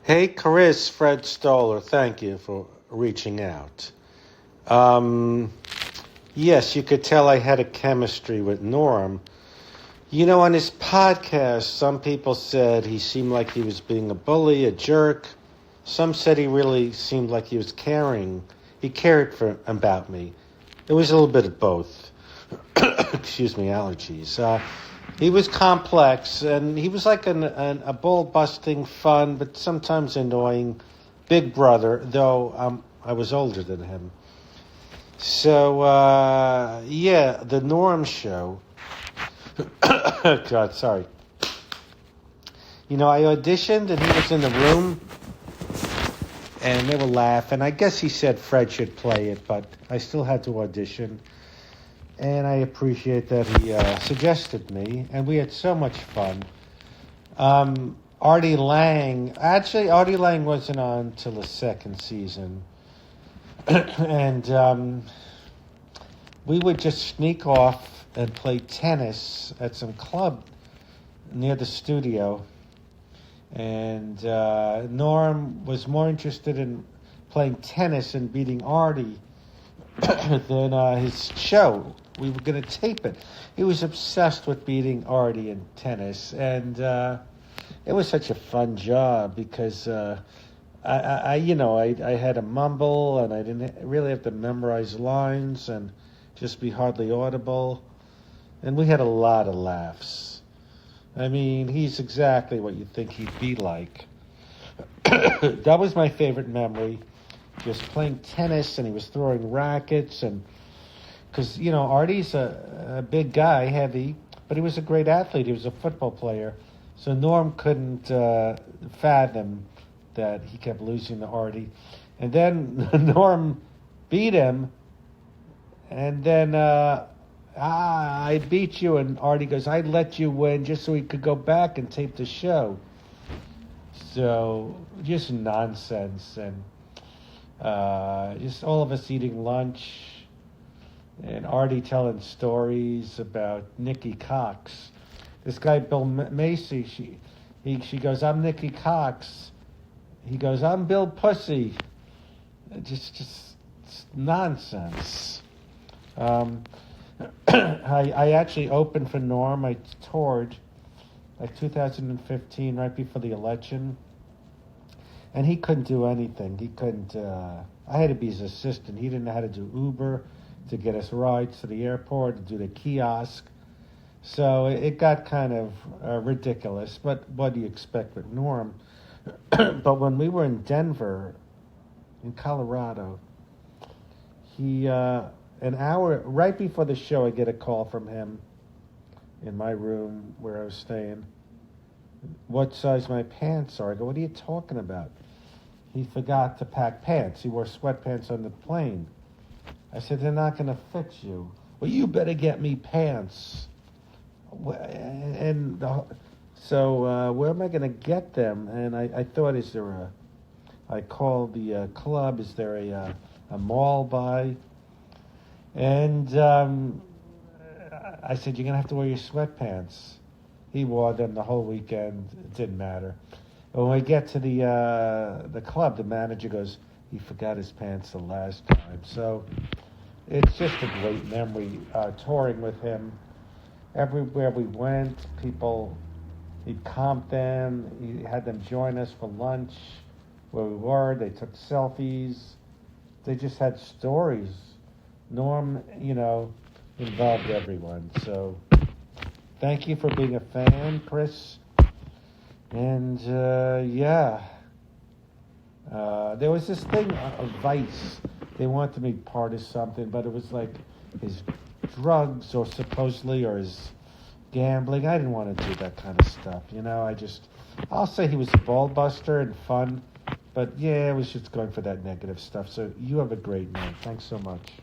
Hey, Chris, Fred Stoller, thank you for reaching out. Yes, you could tell I had a chemistry with Norm. On his podcast, some people said he seemed like he was being a bully, a jerk. Some said he really seemed like he was caring. He cared about me. It was a little bit of both. Excuse me, allergies. He was complex, and he was like a ball-busting, fun, but sometimes annoying big brother, though I was older than him. So, the Norm show. God, sorry. I auditioned, and he was in the room, and they were laughing. I guess he said Fred should play it, but I still had to audition. And I appreciate that he suggested me, and we had so much fun. Artie Lang wasn't on till the second season. And we would just sneak off and play tennis at some club near the studio. And Norm was more interested in playing tennis and beating Artie than his show. We were going to tape it. He was obsessed with beating Artie in tennis, and it was such a fun job because I had to mumble, and I didn't really have to memorize lines and just be hardly audible, and we had a lot of laughs. I mean, he's exactly what you'd think he'd be like. That was my favorite memory. Just playing tennis, and he was throwing rackets, and because Artie's a big guy, heavy, but he was a great athlete. He was a football player, so Norm couldn't fathom that he kept losing to Artie, and then Norm beat him, and then I beat you, and Artie goes, "I'd let you win just so he could go back and tape the show." So just nonsense, and just all of us eating lunch, and Artie telling stories about Nikki Cox. This guy, Bill Macy, she goes, "I'm Nikki Cox." He goes, "I'm Bill Pussy." Just nonsense. I actually opened for Norm. I toured like 2015, right before the election. And he couldn't do anything. He couldn't, I had to be his assistant. He didn't know how to do Uber, to get us rides to the airport, to do the kiosk. So it got kind of ridiculous. But what do you expect with Norm? But when we were in Denver, in Colorado, he, an hour, right before the show, I get a call from him in my room where I was staying. What size my pants are? I go, "What are you talking about?" He forgot to pack pants. He wore sweatpants on the plane. I said, "They're not going to fit you." "Well, you better get me pants." So where am I going to get them? And I thought, I called the club, is there a mall by? And I said, "You're going to have to wear your sweatpants." He wore them the whole weekend. It didn't matter. When we get to the club, the manager goes, "He forgot his pants the last time." So it's just a great memory touring with him. Everywhere we went, he'd comp them. He had them join us for lunch where we were. They took selfies. They just had stories. Norm, involved everyone. So thank you for being a fan, Chris. And, there was this thing of Vice. They wanted me part of something, but it was like his drugs or his gambling. I didn't want to do that kind of stuff, I'll say he was a ball buster and fun, but yeah, I was just going for that negative stuff. So you have a great night. Thanks so much.